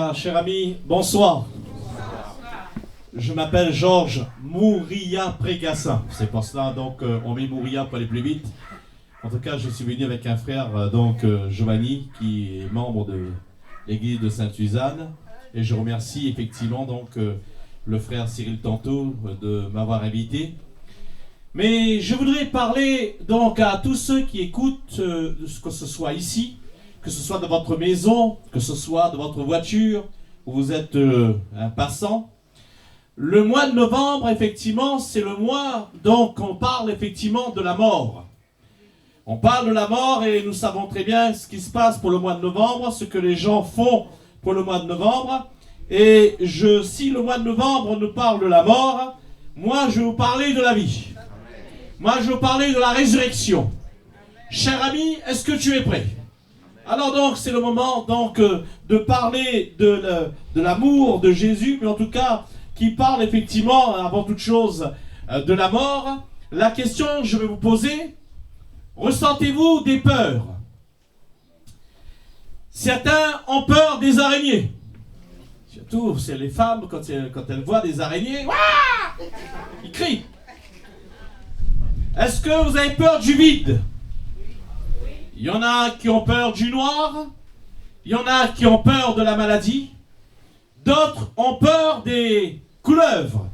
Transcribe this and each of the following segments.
Bien, cher ami, bonsoir. Je m'appelle Georges Mouria Prégassin. C'est pour cela, donc, on met Mouria pour aller plus vite. En tout cas, je suis venu avec un frère, Giovanni, qui est membre de l'église de Sainte-Suzanne. Et je remercie effectivement, le frère Cyril Tanto de m'avoir invité. Mais je voudrais parler, donc, à tous ceux qui écoutent, que ce soit ici, que ce soit dans votre maison, que ce soit dans votre voiture, où vous êtes un passant. Le mois de novembre, effectivement, c'est le mois, donc on parle effectivement de la mort. On parle de la mort et nous savons très bien ce qui se passe pour le mois de novembre, ce que les gens font pour le mois de novembre. Et si le mois de novembre nous parle de la mort, moi je vais vous parler de la vie. Moi je vais vous parler de la résurrection. Cher ami, est-ce que tu es prêt? Alors donc c'est le moment de parler de l'amour de Jésus, mais en tout cas qui parle effectivement avant toute chose de la mort. La question que je vais vous poser, ressentez-vous des peurs? Certains ont peur des araignées. Surtout c'est les femmes quand elles voient des araignées, ouah, ils crient. Est-ce que vous avez peur du vide? Il y en a qui ont peur du noir, il y en a qui ont peur de la maladie, d'autres ont peur des couleuvres.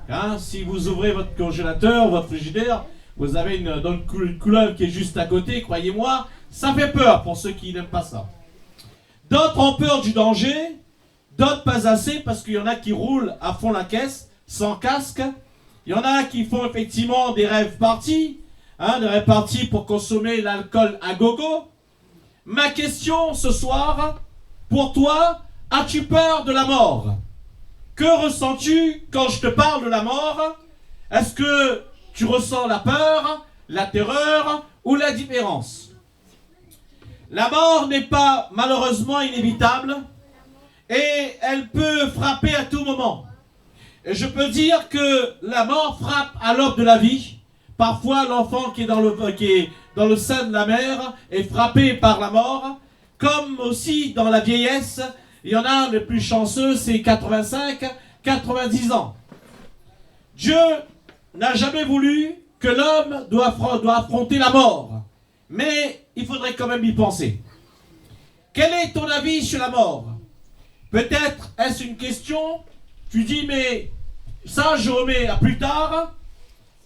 Hein, si vous ouvrez votre congélateur, votre frigidaire, vous avez une couleuvre qui est juste à côté, croyez-moi, ça fait peur pour ceux qui n'aiment pas ça. D'autres ont peur du danger, d'autres pas assez, parce qu'il y en a qui roulent à fond la caisse, sans casque. Il y en a qui font effectivement des rêves parties, des rêves parties pour consommer l'alcool à gogo. Ma question ce soir, pour toi, as-tu peur de la mort? Que ressens-tu quand je te parle de la mort? Est-ce que tu ressens la peur, la terreur ou l'indifférence? La mort n'est pas malheureusement inévitable et elle peut frapper à tout moment. Et je peux dire que la mort frappe à l'aube de la vie. Parfois, l'enfant qui est dans le sein de la mère est frappé par la mort. Comme aussi dans la vieillesse, il y en a les plus chanceux, c'est 85, 90 ans. Dieu n'a jamais voulu que l'homme doit affronter la mort. Mais il faudrait quand même y penser. Quel est ton avis sur la mort? Peut-être est-ce une question, tu dis mais ça je remets à plus tard,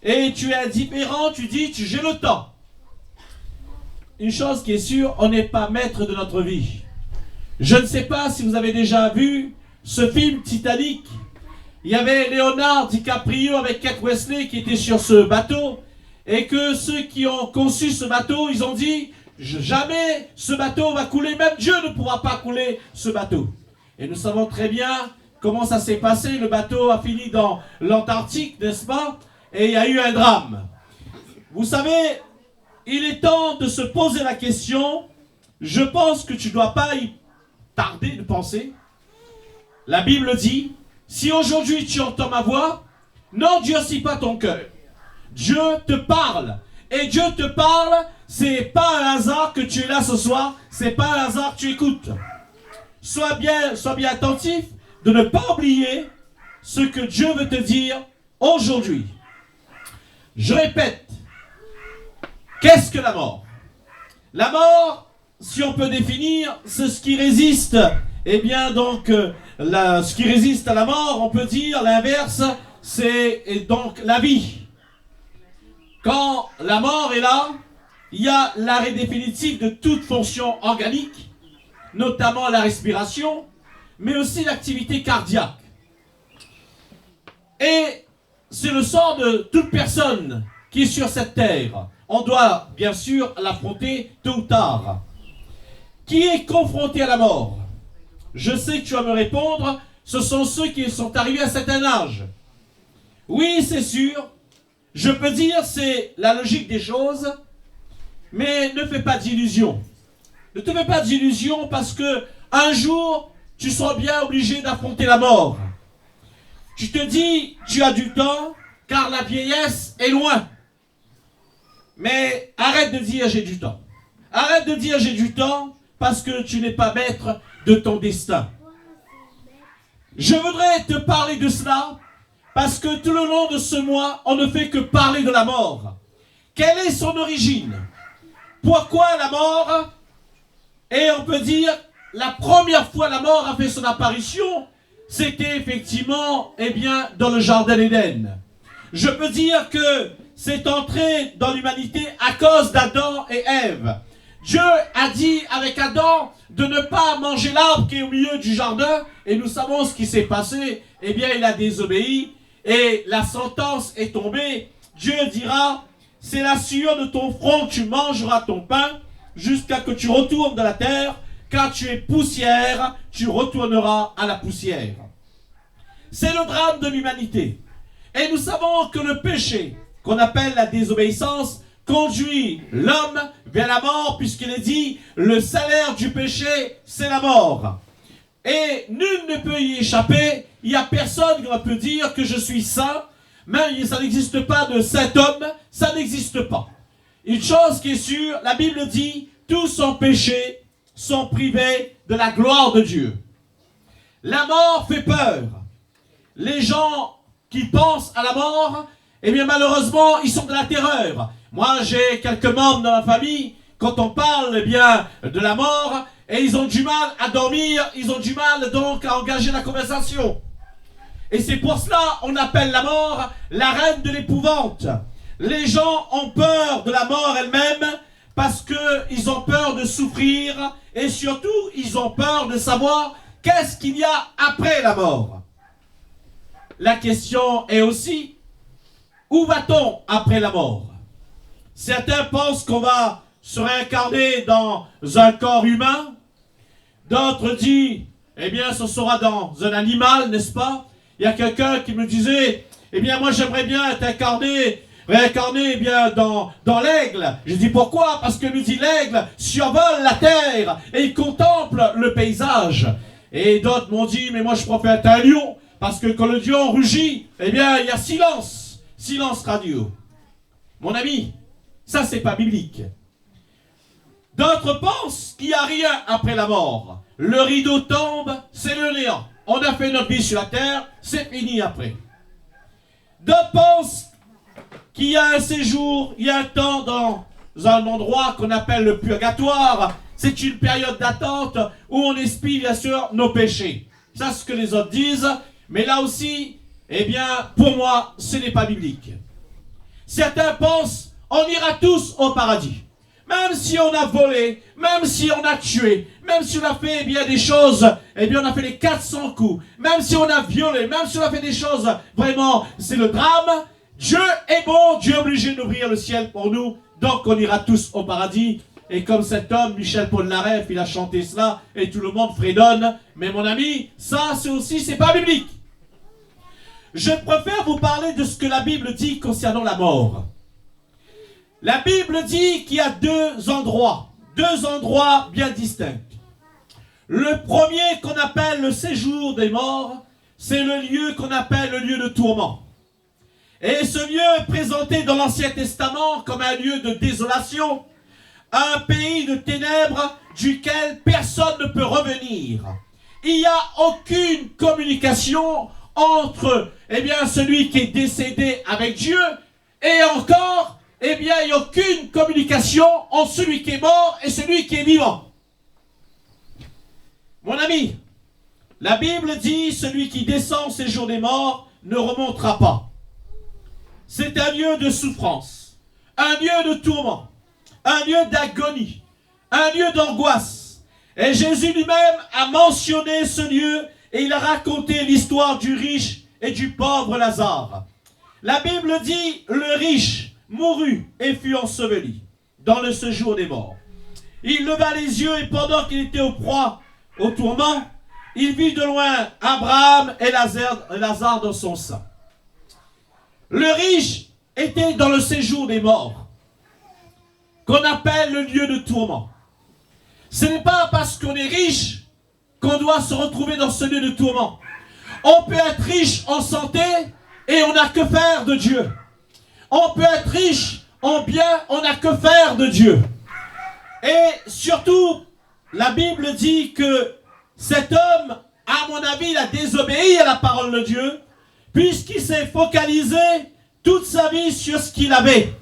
et tu es indifférent, tu dis j'ai le temps. Une chose qui est sûre, on n'est pas maître de notre vie. Je ne sais pas si vous avez déjà vu ce film Titanic. Il y avait Leonardo DiCaprio avec Kate Winslet qui était sur ce bateau, et que ceux qui ont conçu ce bateau, ils ont dit jamais ce bateau va couler, même Dieu ne pourra pas couler ce bateau. Et nous savons très bien comment ça s'est passé. Le bateau a fini dans l'Antarctique, n'est-ce pas? Et il y a eu un drame. Vous savez, il est temps de se poser la question. Je pense que tu ne dois pas y tarder de penser. La Bible dit, si aujourd'hui tu entends ma voix, n'endurcis pas ton cœur. Dieu te parle. Et Dieu te parle, c'est pas un hasard que tu es là ce soir, c'est pas un hasard que tu écoutes. Sois bien attentif de ne pas oublier ce que Dieu veut te dire aujourd'hui. Je répète, qu'est-ce que la mort? La mort, si on peut définir, c'est ce qui résiste. Eh bien donc, ce qui résiste à la mort, on peut dire l'inverse, c'est donc la vie. Quand la mort est là, il y a l'arrêt définitif de toute fonction organique, notamment la respiration, mais aussi l'activité cardiaque. Et c'est le sort de toute personne qui est sur cette terre. On doit bien sûr l'affronter tôt ou tard. Qui est confronté à la mort? Je sais que tu vas me répondre, ce sont ceux qui sont arrivés à un certain âge. Oui, c'est sûr. Je peux dire, c'est la logique des choses, mais ne fais pas d'illusions. Ne te fais pas d'illusions parce que un jour, tu seras bien obligé d'affronter la mort. Tu te dis, tu as du temps, car la vieillesse est loin. Mais arrête de dire j'ai du temps. Arrête de dire j'ai du temps parce que tu n'es pas maître de ton destin. Je voudrais te parler de cela parce que tout le long de ce mois, on ne fait que parler de la mort. Quelle est son origine? Pourquoi la mort? Et on peut dire, la première fois la mort a fait son apparition, c'était effectivement, eh bien, dans le jardin d'Éden. Je peux dire que c'est entré dans l'humanité à cause d'Adam et Ève. Dieu a dit avec Adam de ne pas manger l'arbre qui est au milieu du jardin, et nous savons ce qui s'est passé. Eh bien, il a désobéi, et la sentence est tombée. Dieu dira, c'est la sueur de ton front que tu mangeras ton pain, jusqu'à que tu retournes dans la terre, car tu es poussière, tu retourneras à la poussière. C'est le drame de l'humanité. Et nous savons que le péché, qu'on appelle la désobéissance, conduit l'homme vers la mort, puisqu'il est dit, le salaire du péché, c'est la mort. Et nul ne peut y échapper. Il n'y a personne qui peut dire que je suis saint. Même ça n'existe pas de saint homme, ça n'existe pas. Une chose qui est sûre, la Bible dit, tous ont péché, sont privés de la gloire de Dieu. La mort fait peur. Les gens qui pensent à la mort, eh bien malheureusement, ils sont de la terreur. Moi, j'ai quelques membres dans ma famille, quand on parle eh bien de la mort, et ils ont du mal à dormir, ils ont du mal donc à engager la conversation. Et c'est pour cela on appelle la mort la reine de l'épouvante. Les gens ont peur de la mort elle-même parce qu'ils ont peur de souffrir et surtout ils ont peur de savoir qu'est-ce qu'il y a après la mort. La question est aussi, où va-t-on après la mort? Certains pensent qu'on va se réincarner dans un corps humain. D'autres disent, eh bien ce sera dans un animal, n'est-ce pas? Il y a quelqu'un qui me disait, eh bien moi j'aimerais bien être réincarné eh bien dans l'aigle. Je dis pourquoi? Parce que nous dit l'aigle survole la terre et il contemple le paysage. Et d'autres m'ont dit, mais moi je préfère être un lion, parce que quand le lion rugit, eh bien il y a silence radio. Mon ami, ça c'est pas biblique. D'autres pensent qu'il n'y a rien après la mort. Le rideau tombe, c'est le néant. On a fait notre vie sur la terre, c'est fini après. D'autres pensent qu'il y a un séjour, il y a un temps dans un endroit qu'on appelle le purgatoire. C'est une période d'attente où on expie bien sûr nos péchés. Ça c'est ce que les autres disent, mais là aussi, eh bien, pour moi, ce n'est pas biblique. Certains pensent, on ira tous au paradis. Même si on a volé, même si on a tué, même si on a fait eh bien, des choses, eh bien on a fait les 400 coups, même si on a violé, même si on a fait des choses, vraiment, c'est le drame. Dieu est bon, Dieu est obligé d'ouvrir le ciel pour nous, donc on ira tous au paradis. Et comme cet homme, Michel Polnareff, il a chanté cela, et tout le monde fredonne. Mais mon ami, ça c'est pas biblique. Je préfère vous parler de ce que la Bible dit concernant la mort. La Bible dit qu'il y a deux endroits bien distincts. Le premier qu'on appelle le séjour des morts, c'est le lieu qu'on appelle le lieu de tourment. Et ce lieu est présenté dans l'Ancien Testament comme un lieu de désolation, un pays de ténèbres duquel personne ne peut revenir. Il n'y a aucune communication entre eh bien, celui qui est décédé avec Dieu et encore eh bien, il n'y a aucune communication entre celui qui est mort et celui qui est vivant. Mon ami, la Bible dit, celui qui descend au séjour des morts ne remontera pas. C'est un lieu de souffrance, un lieu de tourment, un lieu d'agonie, un lieu d'angoisse. Et Jésus lui-même a mentionné ce lieu et il a raconté l'histoire du riche et du pauvre Lazare. La Bible dit, le riche mourut et fut enseveli dans le séjour des morts. Il leva les yeux et pendant qu'il était au tourment, il vit de loin Abraham et Lazare dans son sein. Le riche était dans le séjour des morts, qu'on appelle le lieu de tourment. Ce n'est pas parce qu'on est riche qu'on doit se retrouver dans ce lieu de tourment. On peut être riche en santé et on n'a que faire de Dieu. On peut être riche en bien, on n'a que faire de Dieu. Et surtout, la Bible dit que cet homme, à mon avis, vie, il a désobéi à la parole de Dieu, puisqu'il s'est focalisé toute sa vie sur ce qu'il avait,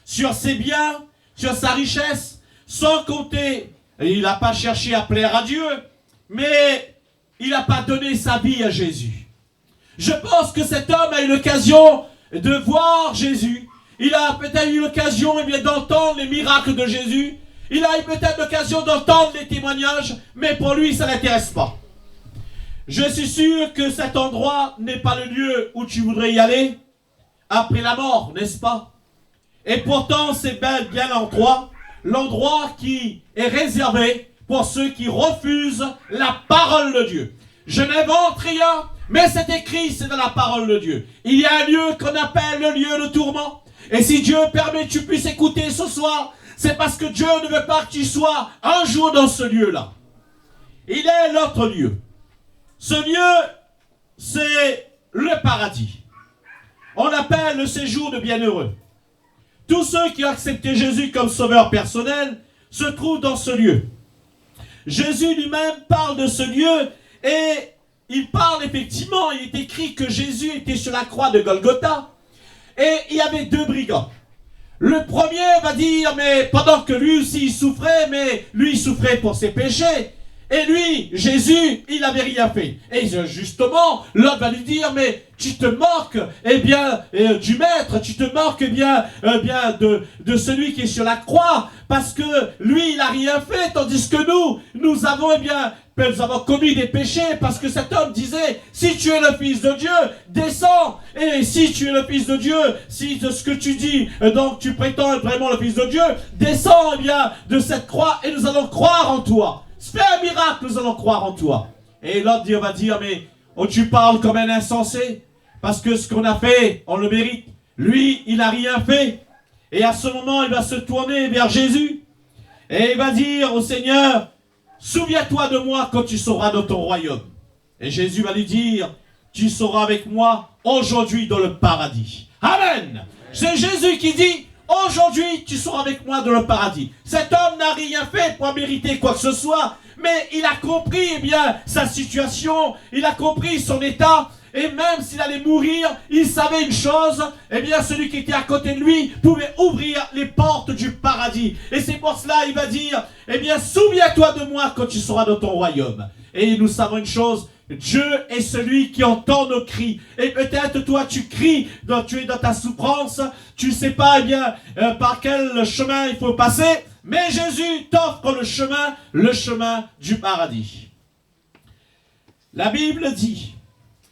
sur ses biens, sur sa richesse, sans compter. Il n'a pas cherché à plaire à Dieu, mais il n'a pas donné sa vie à Jésus. Je pense que cet homme a eu l'occasion de voir Jésus. Il a peut-être eu l'occasion d'entendre les miracles de Jésus. Il a eu peut-être l'occasion d'entendre les témoignages, mais pour lui, ça ne l'intéresse pas. Je suis sûr que cet endroit n'est pas le lieu où tu voudrais y aller après la mort, n'est-ce pas? Et pourtant, c'est bien l'endroit qui est réservé pour ceux qui refusent la parole de Dieu. Je n'invente rien, mais c'est écrit, c'est dans la parole de Dieu. Il y a un lieu qu'on appelle le lieu de tourment. Et si Dieu permet que tu puisses écouter ce soir, c'est parce que Dieu ne veut pas que tu sois un jour dans ce lieu-là. Il est l'autre lieu. Ce lieu, c'est le paradis. On appelle le séjour de bienheureux. Tous ceux qui ont accepté Jésus comme sauveur personnel se trouvent dans ce lieu. Jésus lui-même parle de ce lieu et il parle effectivement, il est écrit que Jésus était sur la croix de Golgotha et il y avait deux brigands. Le premier va dire, mais pendant que lui aussi il souffrait, mais lui il souffrait pour ses péchés. Et lui, Jésus, il n'avait rien fait. Et justement, l'autre va lui dire, mais tu te moques, du maître, tu te moques, de celui qui est sur la croix, parce que lui, il n'a rien fait, tandis que nous avons, nous avons commis des péchés, parce que cet homme disait, si tu es le Fils de Dieu, descends, et si tu es le Fils de Dieu, si de ce que tu dis, donc tu prétends être vraiment le Fils de Dieu, descends, de cette croix, et nous allons croire en toi. Fais un miracle, nous allons croire en toi. Et l'autre va dire, mais tu parles comme un insensé, parce que ce qu'on a fait, on le mérite. Lui, il n'a rien fait. Et à ce moment, il va se tourner vers Jésus, et il va dire au Seigneur, souviens-toi de moi quand tu seras dans ton royaume. Et Jésus va lui dire, tu seras avec moi aujourd'hui dans le paradis. Amen. C'est Jésus qui dit, aujourd'hui, tu seras avec moi dans le paradis. Cet homme n'a rien fait pour mériter quoi que ce soit, mais il a compris sa situation, il a compris son état, et même s'il allait mourir, il savait une chose, celui qui était à côté de lui pouvait ouvrir les portes du paradis. Et c'est pour cela, il va dire, souviens-toi de moi quand tu seras dans ton royaume. Et nous savons une chose, Dieu est celui qui entend nos cris. Et peut-être toi tu cries, tu es dans ta souffrance, tu ne sais pas par quel chemin il faut passer, mais Jésus t'offre le chemin du paradis. La Bible dit,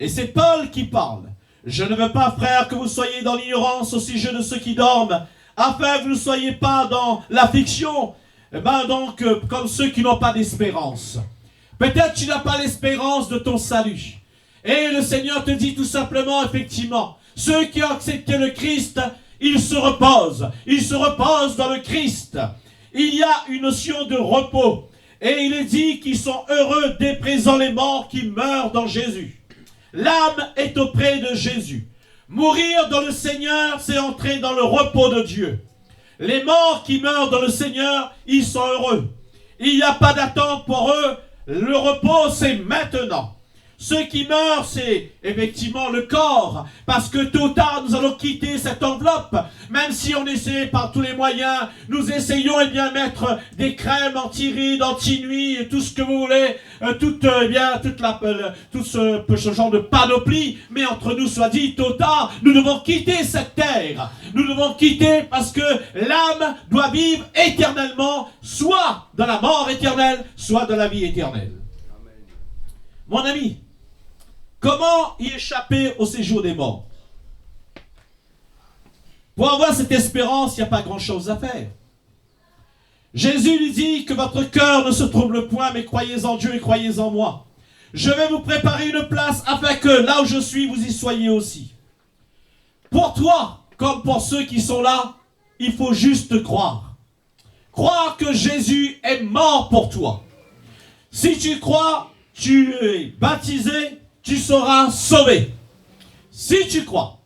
et c'est Paul qui parle, je ne veux pas, frères, que vous soyez dans l'ignorance au sujet de ceux qui dorment, afin que vous ne soyez pas dans l'affliction, comme ceux qui n'ont pas d'espérance. Peut-être tu n'as pas l'espérance de ton salut. Et le Seigneur te dit tout simplement, effectivement, ceux qui ont accepté le Christ, ils se reposent. Ils se reposent dans le Christ. Il y a une notion de repos. Et il est dit qu'ils sont heureux dès présent les morts qui meurent dans Jésus. L'âme est auprès de Jésus. Mourir dans le Seigneur, c'est entrer dans le repos de Dieu. Les morts qui meurent dans le Seigneur, ils sont heureux. Il n'y a pas d'attente pour eux. Le repos, c'est maintenant. Ceux qui meurent, c'est effectivement le corps. Parce que tôt ou tard, nous allons quitter cette enveloppe. Même si on essaie par tous les moyens, nous essayons mettre des crèmes anti-rides, anti-nuit, et tout ce que vous voulez, tout ce genre de panoplie. Mais entre nous soit dit, tôt ou tard, nous devons quitter cette terre. Nous devons quitter parce que l'âme doit vivre éternellement, soit dans la mort éternelle, soit dans la vie éternelle. Amen. Mon ami, comment y échapper au séjour des morts? Pour avoir cette espérance, il n'y a pas grand-chose à faire. Jésus lui dit que votre cœur ne se trouble point, mais croyez en Dieu et croyez en moi. Je vais vous préparer une place afin que là où je suis, vous y soyez aussi. Pour toi, comme pour ceux qui sont là, il faut juste croire. Croire que Jésus est mort pour toi. Si tu crois, tu es baptisé, tu seras sauvé. Si tu crois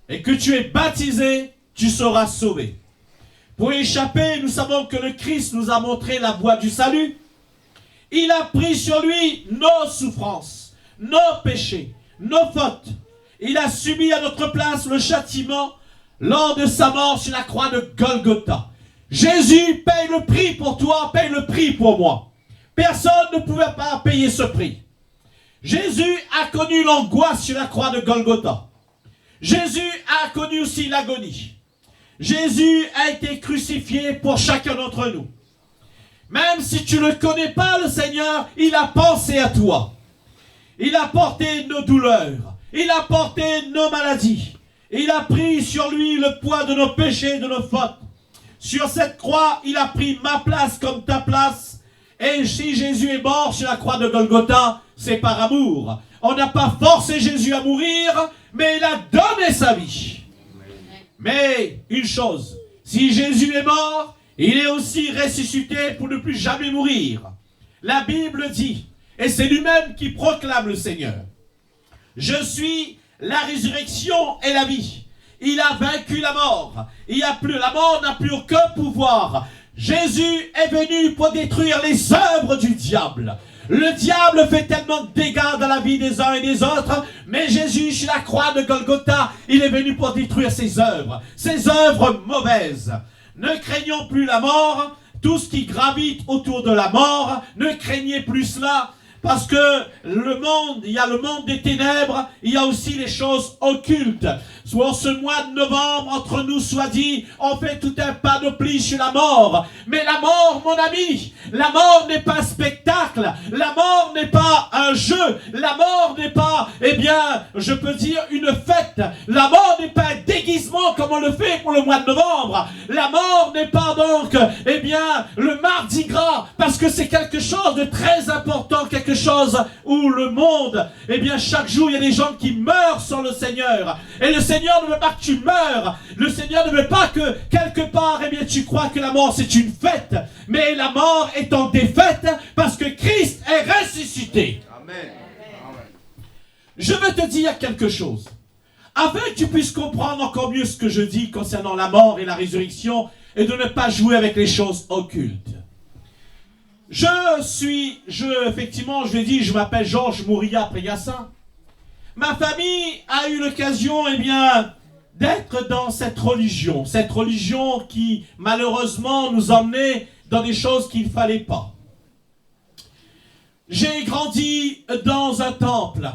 et que tu es baptisé, tu seras sauvé. Pour échapper, nous savons que le Christ nous a montré la voie du salut. Il a pris sur lui nos souffrances, nos péchés, nos fautes. Il a subi à notre place le châtiment lors de sa mort sur la croix de Golgotha. Jésus paye le prix pour toi, paye le prix pour moi. Personne ne pouvait pas payer ce prix. Jésus a connu l'angoisse sur la croix de Golgotha. Jésus a connu aussi l'agonie. Jésus a été crucifié pour chacun d'entre nous. Même si tu ne connais pas le Seigneur, il a pensé à toi. Il a porté nos douleurs. Il a porté nos maladies. Il a pris sur lui le poids de nos péchés, de nos fautes. Sur cette croix, il a pris ma place comme ta place. Et si Jésus est mort sur la croix de Golgotha, c'est par amour. On n'a pas forcé Jésus à mourir, mais il a donné sa vie. Mais une chose, si Jésus est mort, il est aussi ressuscité pour ne plus jamais mourir. La Bible dit, et c'est lui-même qui proclame le Seigneur, « Je suis la résurrection et la vie. » Il a vaincu la mort. La mort n'a plus aucun pouvoir. Jésus est venu pour détruire les œuvres du diable. Le diable fait tellement de dégâts dans la vie des uns et des autres, mais Jésus, sur la croix de Golgotha, il est venu pour détruire ses œuvres mauvaises. Ne craignons plus la mort, tout ce qui gravite autour de la mort, ne craignez plus cela, parce que le monde, il y a le monde des ténèbres, il y a aussi les choses occultes. Soit ce mois de novembre, entre nous soit dit, on fait tout un panoplie sur la mort. Mais la mort, mon ami, la mort n'est pas un spectacle, la mort n'est pas un jeu, la mort n'est pas, eh bien, je peux dire une fête. La mort n'est pas un déguisement comme on le fait pour le mois de novembre. La mort n'est pas donc, eh bien, le mardi gras, parce que c'est quelque chose de très important, quelque chose où le monde, eh bien, chaque jour, il y a des gens qui meurent sans le Seigneur. Et le Seigneur ne veut pas que tu meurs. Le Seigneur ne veut pas que, quelque part, eh bien, tu crois que la mort, c'est une fête. Mais la mort est en défaite parce que Christ est ressuscité. Amen. Je veux te dire quelque chose. Afin que tu puisses comprendre encore mieux ce que je dis concernant la mort et la résurrection et de ne pas jouer avec les choses occultes. Effectivement, je l'ai dit, je m'appelle Georges Mouria Prégassin. Ma famille a eu l'occasion, eh bien, d'être dans cette religion qui, malheureusement, nous emmenait dans des choses qu'il ne fallait pas. J'ai grandi dans un temple.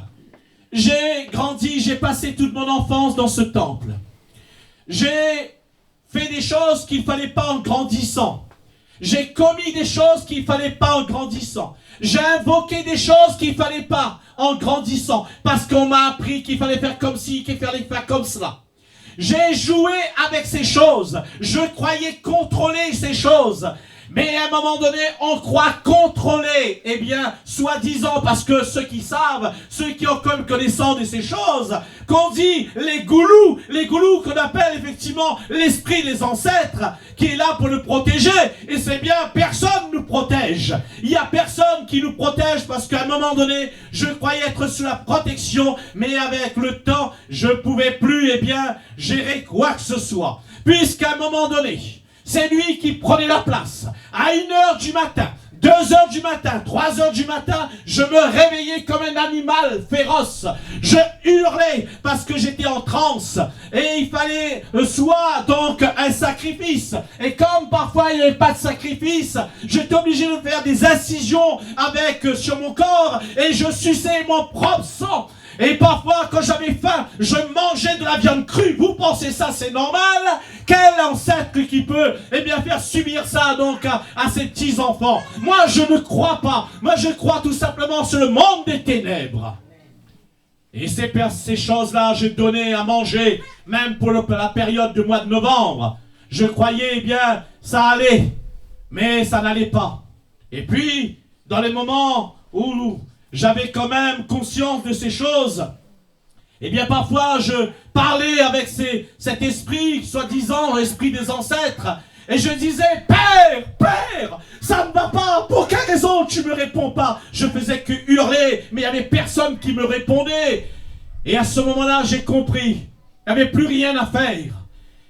J'ai passé toute mon enfance dans ce temple. J'ai fait des choses qu'il ne fallait pas en grandissant. J'ai commis des choses qu'il ne fallait pas en grandissant. J'ai invoqué des choses qu'il ne fallait pas en grandissant. Parce qu'on m'a appris qu'il fallait faire comme ci, qu'il fallait faire comme cela. J'ai joué avec ces choses. Je croyais contrôler ces choses. Mais à un moment donné, on croit contrôler, eh bien, soi-disant, parce que ceux qui savent, ceux qui ont comme connaissance de ces choses, qu'on dit les goulous qu'on appelle effectivement l'esprit des ancêtres, qui est là pour nous protéger, et c'est bien, personne nous protège. Il n'y a personne qui nous protège, parce qu'à un moment donné, je croyais être sous la protection, mais avec le temps, je ne pouvais plus, eh bien, gérer quoi que ce soit. Puisqu'à un moment donné, c'est lui qui prenait la place. À 1h du matin, 2h du matin, 3h du matin, je me réveillais comme un animal féroce. Je hurlais parce que j'étais en transe. Et il fallait soit donc un sacrifice. Et comme parfois il n'y avait pas de sacrifice, j'étais obligé de faire des incisions sur mon corps. Et je suçais mon propre sang. Et parfois, quand j'avais faim, je mangeais de la viande crue. Vous pensez ça, c'est normal? Quel ancêtre qui peut, eh bien, faire subir ça, donc, à ses petits-enfants? Moi, je ne crois pas. Moi, je crois tout simplement sur le monde des ténèbres. Et ces choses-là, j'ai donné à manger, même pour la période du mois de novembre. Je croyais, eh bien, ça allait. Mais ça n'allait pas. Et puis, dans les moments où j'avais quand même conscience de ces choses, eh bien parfois je parlais avec cet esprit, soi-disant esprit des ancêtres, et je disais, Père, ça ne va pas, pour quelle raison tu ne me réponds pas? Je faisais que hurler, mais il n'y avait personne qui me répondait. Et à ce moment-là, j'ai compris, il n'y avait plus rien à faire.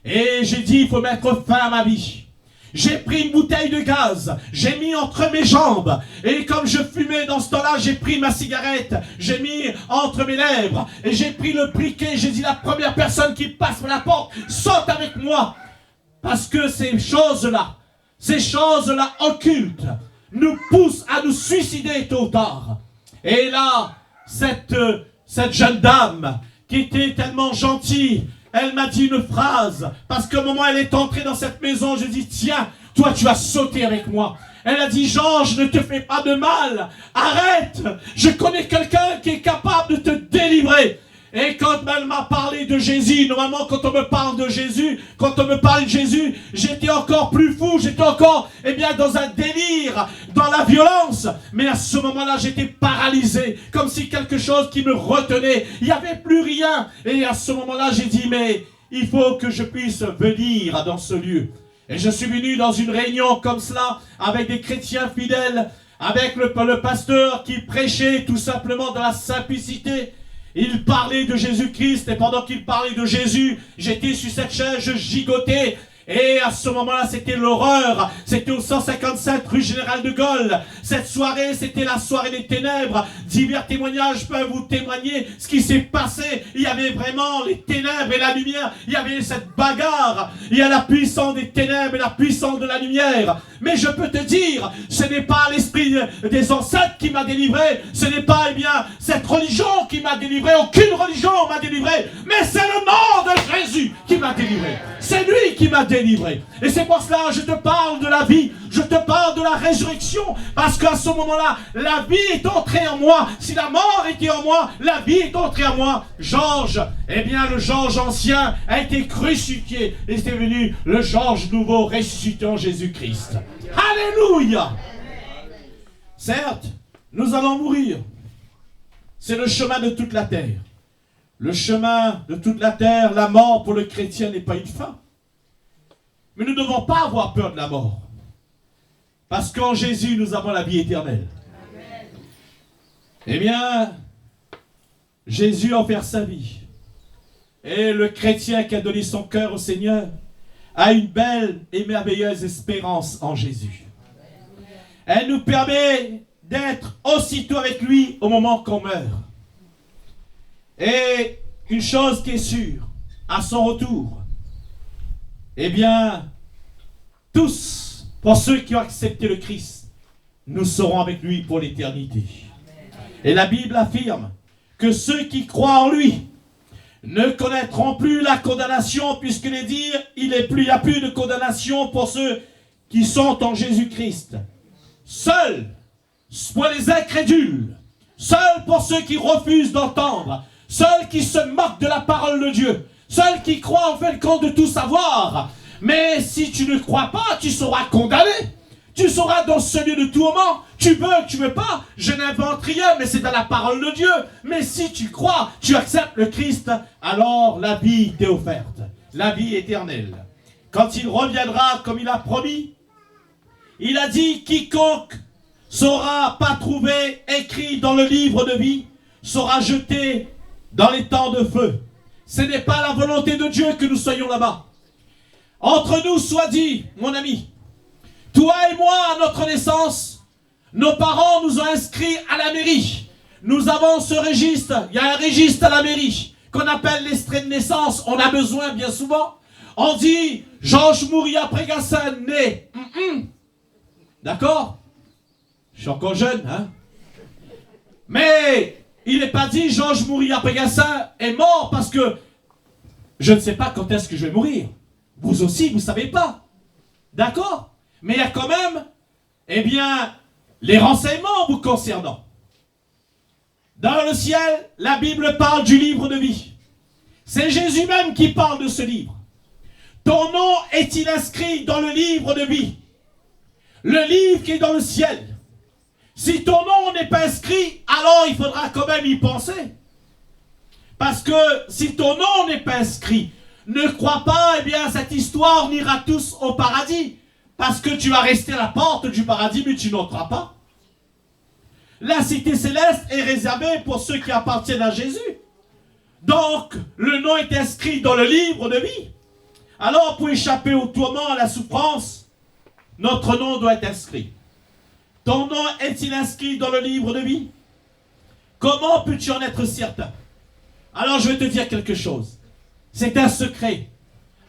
Et j'ai dit, il faut mettre fin à ma vie. J'ai pris une bouteille de gaz, j'ai mis entre mes jambes, et comme je fumais dans ce temps-là, j'ai pris ma cigarette, j'ai mis entre mes lèvres, et j'ai pris le briquet, j'ai dit la première personne qui passe par la porte, saute avec moi. Parce que ces choses-là occultes, nous poussent à nous suicider tôt ou tard. Et là, cette jeune dame, qui était tellement gentille, elle m'a dit une phrase, parce qu'au moment où elle est entrée dans cette maison, je dis, tiens, toi tu vas sauter avec moi. Elle a dit, Georges, ne te fais pas de mal, arrête, je connais quelqu'un qui est capable de te délivrer. Et quand elle m'a parlé de Jésus, normalement quand on me parle de Jésus, j'étais encore plus fou, j'étais encore dans un délire, dans la violence. Mais à ce moment-là, j'étais paralysé, comme si quelque chose qui me retenait. Il n'y avait plus rien. Et à ce moment-là, j'ai dit, mais il faut que je puisse venir dans ce lieu. Et je suis venu dans une réunion comme cela, avec des chrétiens fidèles, avec le pasteur qui prêchait tout simplement dans la simplicité. Il parlait de Jésus-Christ, et pendant qu'il parlait de Jésus, j'étais sur cette chaise, je gigotais. Et à ce moment-là, c'était l'horreur. C'était au 157 rue Général de Gaulle. Cette soirée, c'était la soirée des ténèbres. Divers témoignages peuvent vous témoigner ce qui s'est passé. Il y avait vraiment les ténèbres et la lumière. Il y avait cette bagarre. Il y a la puissance des ténèbres et la puissance de la lumière. Mais je peux te dire, ce n'est pas l'esprit des ancêtres qui m'a délivré. Ce n'est pas, cette religion qui m'a délivré. Aucune religion m'a délivré. Mais c'est le nom de Jésus qui m'a délivré. C'est lui qui m'a délivré. Et c'est pour cela que je te parle de la vie. Je te parle de la résurrection. Parce qu'à ce moment-là, la vie est entrée en moi. Si la mort était en moi, la vie est entrée en moi. Georges, le Georges ancien a été crucifié. Et c'est devenu le Georges nouveau ressuscité en Jésus-Christ. Alléluia. Certes, nous allons mourir. C'est le chemin de toute la terre. Le chemin de toute la terre, la mort pour le chrétien n'est pas une fin. Mais nous ne devons pas avoir peur de la mort. Parce qu'en Jésus, nous avons la vie éternelle. Jésus a offert sa vie. Et le chrétien qui a donné son cœur au Seigneur a une belle et merveilleuse espérance en Jésus. Elle nous permet d'être aussitôt avec lui au moment qu'on meurt. Et une chose qui est sûre, à son retour, tous, pour ceux qui ont accepté le Christ, nous serons avec lui pour l'éternité. Et la Bible affirme que ceux qui croient en lui ne connaîtront plus la condamnation, puisqu'il est dit, il n'y a plus de condamnation pour ceux qui sont en Jésus-Christ. Seul pour les incrédules, seul pour ceux qui refusent d'entendre, seul qui se moquent de la parole de Dieu, seul qui croit en fait le compte de tout savoir. Mais si tu ne crois pas, tu seras condamné. Tu seras dans ce lieu de tourment. Tu veux, tu veux pas. Je n'invente rien, mais c'est dans la parole de Dieu. Mais si tu crois, tu acceptes le Christ, alors la vie t'est offerte. La vie éternelle. Quand il reviendra, comme il a promis, il a dit, quiconque sera pas trouvé écrit dans le livre de vie, sera jeté dans les temps de feu. Ce n'est pas la volonté de Dieu que nous soyons là-bas. Entre nous, soit dit, mon ami, toi et moi, à notre naissance, nos parents nous ont inscrits à la mairie. Nous avons ce registre, il y a un registre à la mairie, qu'on appelle l'extrait de naissance. On a besoin bien souvent. On dit, Georges Mouria Prégassin, né. D'accord? Je suis encore jeune, hein? Mais il n'est pas dit, Georges Mouria Prégassin est mort parce que je ne sais pas quand est-ce que je vais mourir. Vous aussi, vous ne savez pas. D'accord? Mais il y a quand même, les renseignements vous concernant. Dans le ciel, la Bible parle du livre de vie. C'est Jésus même qui parle de ce livre. Ton nom est-il inscrit dans le livre de vie? Le livre qui est dans le ciel. Si ton nom n'est pas inscrit, alors il faudra quand même y penser. Parce que si ton nom n'est pas inscrit, ne crois pas, cette histoire, on ira tous au paradis. Parce que tu vas rester à la porte du paradis, mais tu n'entreras pas. La cité céleste est réservée pour ceux qui appartiennent à Jésus. Donc, le nom est inscrit dans le livre de vie. Alors, pour échapper au tourment, à la souffrance, notre nom doit être inscrit. Ton nom est-il inscrit dans le livre de vie? Comment peux-tu en être certain? Alors je vais te dire quelque chose. C'est un secret.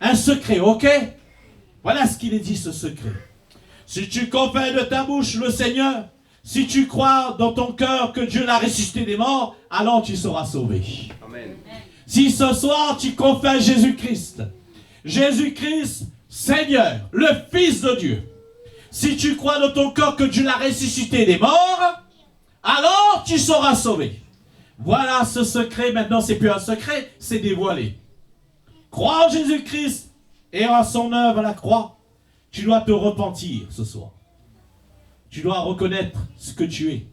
Un secret, ok? Voilà ce qu'il est dit, ce secret. Si tu confesses de ta bouche le Seigneur, si tu crois dans ton cœur que Dieu l'a ressuscité des morts, alors tu seras sauvé. Amen. Si ce soir tu confesses Jésus-Christ, Jésus-Christ, Seigneur, le Fils de Dieu, si tu crois dans ton cœur que Dieu l'a ressuscité des morts, alors tu seras sauvé. Voilà ce secret. Maintenant, c'est plus un secret, c'est dévoilé. Crois en Jésus-Christ et à son œuvre à la croix. Tu dois te repentir ce soir. Tu dois reconnaître ce que tu es.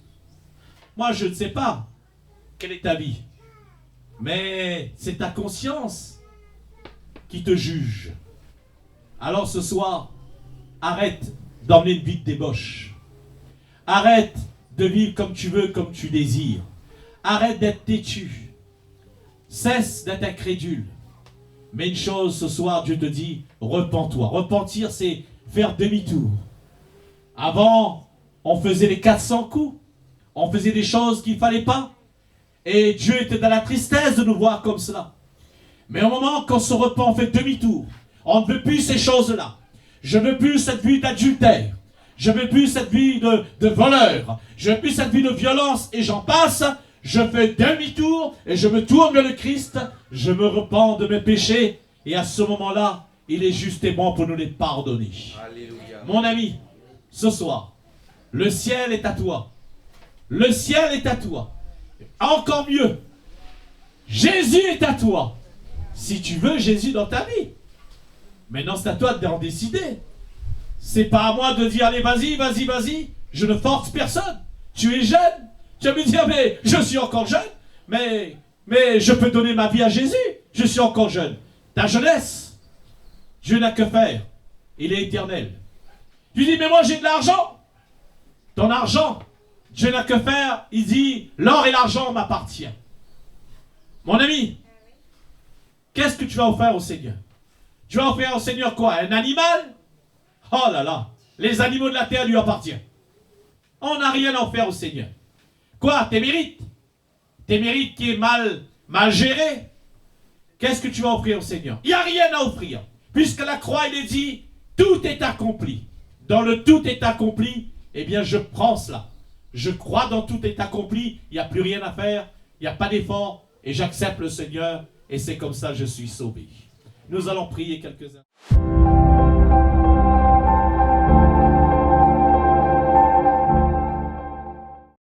Moi, je ne sais pas quelle est ta vie, mais c'est ta conscience qui te juge. Alors ce soir, arrête d'emmener une vie de débauche. Arrête de vivre comme tu veux, comme tu désires. Arrête d'être têtu. Cesse d'être incrédule. Mais une chose, ce soir, Dieu te dit, repens-toi. Repentir, c'est faire demi-tour. Avant, on faisait les 400 coups. On faisait des choses qu'il ne fallait pas. Et Dieu était dans la tristesse de nous voir comme cela. Mais au moment qu'on se repent, on fait demi-tour. On ne veut plus ces choses-là. Je ne veux plus cette vie d'adultère. Je ne veux plus cette vie de voleur. Je ne veux plus cette vie de violence. Et j'en passe. Je fais demi-tour et je me tourne vers le Christ. Je me repens de mes péchés. Et à ce moment-là, il est juste et bon pour nous les pardonner. Alléluia. Mon ami, ce soir, le ciel est à toi. Le ciel est à toi. Encore mieux, Jésus est à toi. Si tu veux Jésus dans ta vie. Maintenant, c'est à toi d'en décider. C'est pas à moi de dire, allez, vas-y, vas-y, vas-y. Je ne force personne. Tu es jeune. Tu vas me dire, mais je suis encore jeune. Mais je peux donner ma vie à Jésus. Je suis encore jeune. Ta jeunesse, Dieu n'a que faire. Il est éternel. Tu dis, mais moi j'ai de l'argent. Ton argent, Dieu n'a que faire. Il dit, l'or et l'argent m'appartiennent. Mon ami, qu'est-ce que tu vas offrir au Seigneur? Tu vas offrir au Seigneur quoi? Un animal? Oh là là, les animaux de la terre lui appartiennent. On n'a rien à offrir au Seigneur. Quoi? Tes mérites? Tes mérites qui est mal géré? Qu'est-ce que tu vas offrir au Seigneur? Il n'y a rien à offrir. Puisque la croix, il est dit, tout est accompli. Dans le tout est accompli, eh bien je prends cela. Je crois dans tout est accompli, il n'y a plus rien à faire, il n'y a pas d'effort, et j'accepte le Seigneur, et c'est comme ça que je suis sauvé. Nous allons prier quelques-uns.